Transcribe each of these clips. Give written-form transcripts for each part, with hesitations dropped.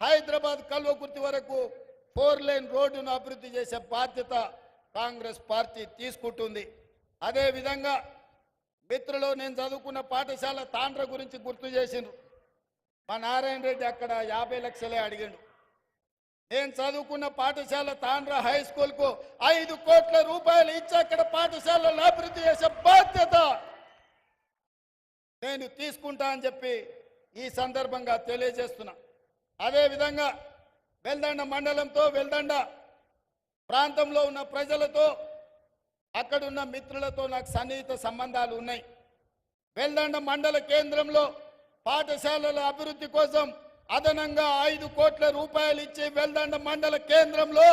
హైదరాబాద్ కల్వకుర్తి వరకు 4 లేన్ రోడ్డును అభివృద్ధి చేసే బాధ్యత కాంగ్రెస్ పార్టీ తీసుకుంటుంది. అదే విధంగా మిత్రులు, నేను చదువుకున్న పాఠశాల తాండ్ర గురించి గుర్తు చేసిండ్రు. మా నారాయణ రెడ్డి అక్కడ 50 లక్షలే అడిగిండు. నేను చదువుకున్న పాఠశాల తాండ్ర హై స్కూల్కు 5 కోట్ల రూపాయలు ఇచ్చి అక్కడ పాఠశాలలో అభివృద్ధి చేసే బాధ్యత నేను తీసుకుంటా అని చెప్పి ఈ సందర్భంగా తెలియజేస్తున్నా. అదేవిధంగా వెల్దండ మండలంతో, వెల్దండ ప్రాంతంలో ఉన్న ప్రజలతో, అక్కడున్న మిత్రులతో నాకు సన్నిహిత సంబంధాలు ఉన్నాయి. వెల్దండ మండల కేంద్రంలో పాఠశాలల అభివృద్ధి కోసం అదనంగా 5 కోట్ల రూపాయలు ఇచ్చి వెల్దండ మండల కేంద్రంలో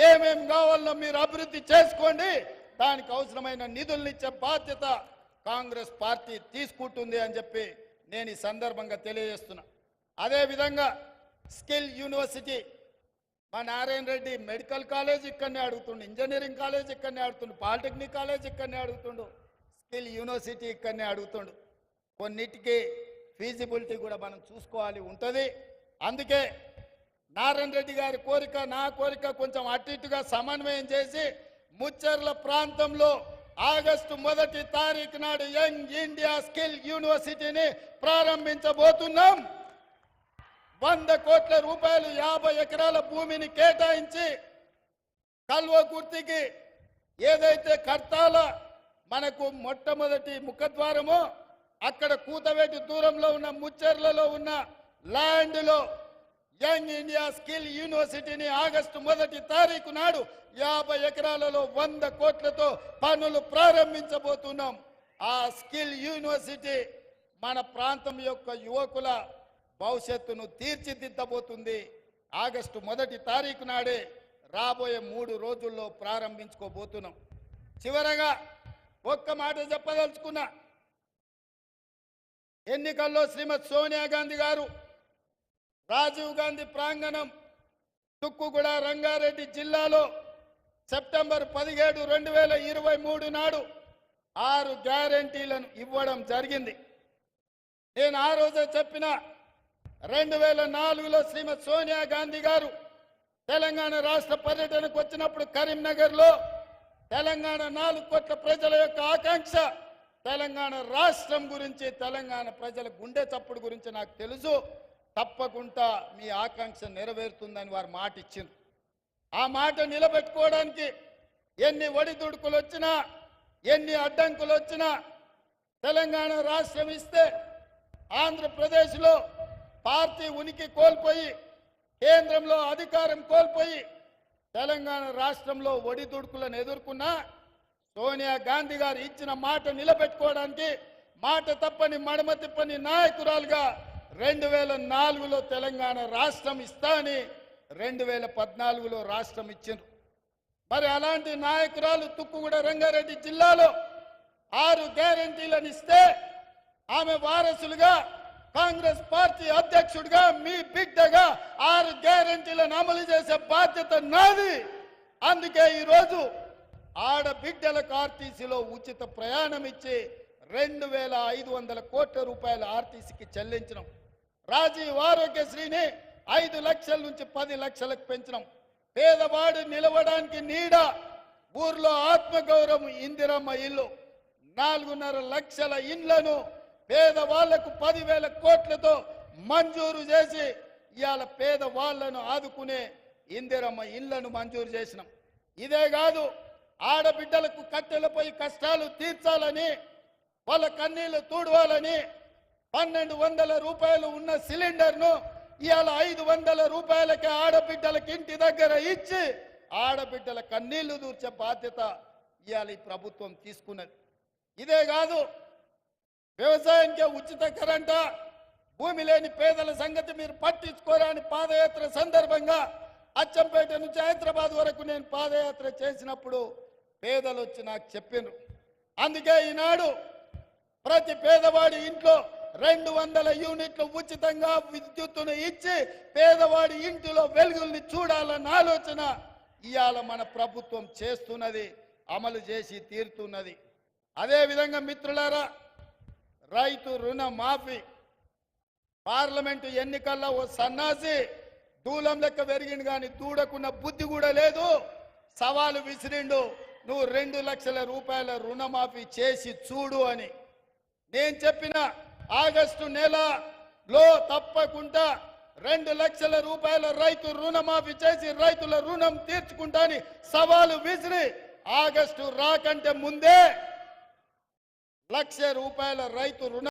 ఏమేం కావాలో మీరు అభివృద్ధి చేసుకోండి, దానికి అవసరమైన నిధులను ఇచ్చే బాధ్యత కాంగ్రెస్ పార్టీ తీసుకుంటుంది అని చెప్పి నేను ఈ సందర్భంగా తెలియజేస్తున్నా. అదేవిధంగా స్కిల్ యూనివర్సిటీ, మా నారాయణ రెడ్డి మెడికల్ కాలేజ్ ఇక్కడనే అడుగుతుండు, ఇంజనీరింగ్ కాలేజ్ ఇక్కడనే అడుగుతుండు, పాలిటెక్నిక్ కాలేజ్ ఇక్కడనే అడుగుతుండు, స్కిల్ యూనివర్సిటీ ఇక్కడనే అడుగుతుండు. కొన్నిటికి ఫీజిబిలిటీ కూడా మనం చూసుకోవాలి ఉంటుంది. అందుకే నారాయణ రెడ్డి గారి కోరిక, నా కోరిక కొంచెం అటు ఇటుగా సమన్వయం చేసి ముచ్చర్ల ప్రాంతంలో ఆగస్టు 1వ తారీఖు నాడు యంగ్ ఇండియా స్కిల్ యూనివర్సిటీని ప్రారంభించబోతున్నాం. 100 కోట్ల రూపాయలు 50 ఎకరాల భూమిని కేటాయించి కల్వకుర్తికి ఏదైతే కర్తాల మనకు మొట్టమొదటి ముఖద్వారమో అక్కడ కూతవేటి దూరంలో ఉన్న ముచ్చర్లలో ఉన్న ల్యాండ్లో యంగ్ ఇండియా స్కిల్ యూనివర్సిటీని ఆగస్టు 1వ తారీఖు నాడు 50 ఎకరాలలో 100 కోట్లతో పనులు ప్రారంభించబోతున్నాం. ఆ స్కిల్ యూనివర్సిటీ మన ప్రాంతం యొక్క యువకుల భవిష్యత్తును తీర్చిదిద్దబోతుంది. ఆగస్టు 1వ తారీఖు నాడే రాబోయే 3 రోజుల్లో ప్రారంభించుకోబోతున్నాం. చివరగా ఒక్క మాట చెప్పదలుచుకున్నా. ఎన్నికల్లో శ్రీమతి సోనియా గాంధీ గారు రాజీవ్ గాంధీ ప్రాంగణం తుక్కుగూడ రంగారెడ్డి జిల్లాలో సెప్టెంబర్ 17, 2023 నాడు 6 గ్యారెంటీలను ఇవ్వడం జరిగింది. నేను ఆ రోజే చెప్పిన 2004లో శ్రీమతి సోనియా గాంధీ గారు తెలంగాణ రాష్ట్ర పర్యటనకు వచ్చినప్పుడు కరీంనగర్లో తెలంగాణ 4 కోట్ల ప్రజల యొక్క ఆకాంక్ష తెలంగాణ రాష్ట్రం గురించి, తెలంగాణ ప్రజల గుండె చప్పుడు గురించి నాకు తెలుసు, తప్పకుండా మీ ఆకాంక్ష నెరవేరుతుందని వారు మాట ఇచ్చింది. ఆ మాట నిలబెట్టుకోవడానికి ఎన్ని ఒడిదుడుకులు వచ్చినా, ఎన్ని అడ్డంకులు వచ్చినా తెలంగాణ రాష్ట్రం ఇస్తే ఆంధ్రప్రదేశ్లో పార్టీ ఉనికి కోల్పోయి, కేంద్రంలో అధికారం కోల్పోయి తెలంగాణ రాష్ట్రంలో ఒడిదుడుకులను ఎదుర్కొన్నా సోనియా గాంధీ గారు ఇచ్చిన మాట నిలబెట్టుకోవడానికి మాట తప్పని మడమ తిప్పని నాయకురాలుగా 2004లో తెలంగాణ రాష్ట్రం ఇస్తా అని 2014లో రాష్ట్రం ఇచ్చిండ్రు. మరి అలాంటి నాయకురాలు తుక్కుగూడ రంగారెడ్డి జిల్లాలో 6 గ్యారెంటీలను ఇస్తే ఆమె వారసులుగా, కాంగ్రెస్ పార్టీ అధ్యక్షుడిగా, మీ బిడ్డగా 6 గ్యారెంటీలను అమలు చేసే బాధ్యత నాది. అందుకే ఈరోజు ఆడబిడ్డలకు ఆర్టీసీలో ఉచిత ప్రయాణం ఇచ్చి 2500 కోట్ల రూపాయలు ఆర్టీసీకి చెల్లించడం, రాజీవ్ ఆరోగ్యశ్రీని 5 లక్షల నుంచి 10 లక్షలకు పెంచడం, పేదవాడు నిలవడానికి నీడ, ఊర్లో ఆత్మగౌరవం ఇందిరమ్మ ఇల్లు, 4.5 లక్షల ఇండ్లను పేదవాళ్లకు 10,000 కోట్లతో మంజూరు చేసి ఇవాళ పేదవాళ్లను ఆదుకునే ఇందిరమ్మ ఇళ్లను మంజూరు చేసినాం. ఇదే కాదు, ఆడబిడ్డలకు కట్టెలపై కష్టాలు తీర్చాలని, వాళ్ళ కన్నీళ్లు తూడవాలని 1200 రూపాయలు ఉన్న సిలిండర్ను ఇవాళ 500 రూపాయలకి ఆడబిడ్డలకి ఇంటి దగ్గర ఇచ్చి ఆడబిడ్డల కన్నీళ్లు దూర్చే బాధ్యత ఇవాళ ఈ ప్రభుత్వం తీసుకున్నది. ఇదే కాదు, వ్యవసాయానికి ఉచిత కరెంట, భూమి లేని పేదల సంగతి మీరు పట్టించుకోరని పాదయాత్ర సందర్భంగా అచ్చంపేట నుంచి హైదరాబాద్ వరకు నేను పాదయాత్ర చేసినప్పుడు పేదలు వచ్చి నాకు చెప్పినారు. అందుకే ఈనాడు ప్రతి పేదవాడి ఇంట్లో 200 యూనిట్లు ఉచితంగా విద్యుత్తును ఇచ్చి పేదవాడి ఇంటిలో వెలుగుల్ని చూడాలన్న ఆలోచన ఇవాళ మన ప్రభుత్వం చేస్తున్నది, అమలు చేసి తీరుతున్నది. అదేవిధంగా మిత్రులారా, రైతు రుణ మాఫీ, పార్లమెంటు ఎన్నికల్లో ఓ సన్నాసి దూలం లెక్క పెరిగిండు కానీ దూడకున్న బుద్ధి కూడా లేదు. సవాలు విసిరిండు, నువ్వు 2 లక్షల రూపాయల రుణమాఫీ చేసి చూడు అని. నేను చెప్పిన ఆగస్టు నెలలో తప్పకుండా 2 లక్షల రూపాయల రైతు రుణమాఫీ చేసి రైతుల రుణం తీర్చుకుంటా అని సవాలు విసిరి ఆగస్టు రాకంటే ముందే 1,00,000 రూపాయల రైతు రుణ